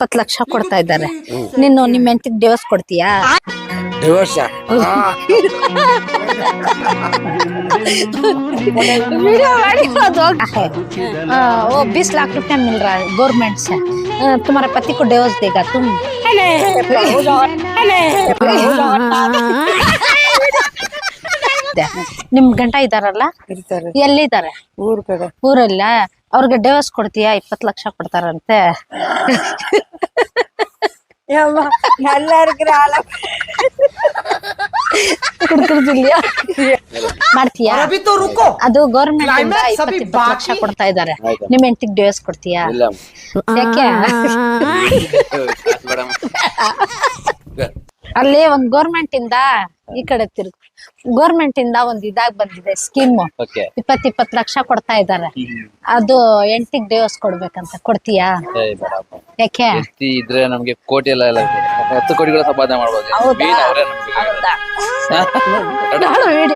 20 ಲಕ್ಷ ಕೊಡ್ತಾ ಇದ್ದಾರೆ. ನೀನು ನಿಮ್ಮ ಹೆಂಡತಿಗೆ ಡಿವೋರ್ಸ್ ಕೊಡ್ತೀಯಾ? ಡಿವೋರ್ಸ್ वीडियो वाली बात हो है। वो 20 लाख रुपया मिल रहा है गवर्नमेंट से। तुम्हारे पति को डिवोर्स देगा तुम? ನಿಮ್ ಗಂಟ ಇದಾರಲ್ಲ, ಇರ್ತಾರೆ ಎಲ್ಲಿದ್ದಾರೆ? ಊರ್ ಕಡೆ. ಊರಲ್ಲ. ಅವ್ರಿಗೆ ಡಿವೋರ್ಸ್ ಕೊಡ್ತೀಯಾ? 20 ಲಕ್ಷ ಕೊಡ್ತಾರಂತೆ. ಎಲ್ಲರಿಗೂ ಕುಡ್ತಿರ್ಲಿಲ್ಲ ಮಾಡ್ತೀಯಾ? ಅದು ಗೌರ್ಮೆಂಟ್ ಇಂದ 20 ಲಕ್ಷ ಕೊಡ್ತಾ ಇದಾರೆ. ನಿಮ್ ಹೆಂಡತಿಗೆ ಡಿವೋರ್ಸ್ ಕೊಡ್ತೀಯಾ? ಇಲ್ಲ ಯಾಕೆ? ಅಲ್ಲಿ ಒಂದ್ ಗೌರ್ಮೆಂಟ್ ಇಂದ ಈ ಕಡೆ ತಿರುಗು. ಗೌರ್ಮೆಂಟ್ ಇಂದ ಒಂದ್ ಇದಾಗ್ ಬಂದಿದೆ ಸ್ಕೀಮ್. ಓಕೆ 20 ಲಕ್ಷ ಕೊಡ್ತಾ ಇದಾರೆ. ಅದು ಹೆಂಡತಿಗೆ ಡಿವೋರ್ಸ್ ಕೊಡ್ಬೇಕಂತ. ಕೊಡ್ತೀಯಾ? ಯಾಕೆ? ಹೆಂಡತಿ ಇದ್ರೆ ನಮ್ಗೆ ಕೋಟಿ ಎಲ್ಲ 10 ಕೋಟಿಗಳ ಸಂಪಾದನೆ ಮಾಡ್ಬೋದು. ಹೌದಾ? Main ಅವ್ರೇ ನಮ್ಗೆ. ಹೌದಾ? ನೋಡು,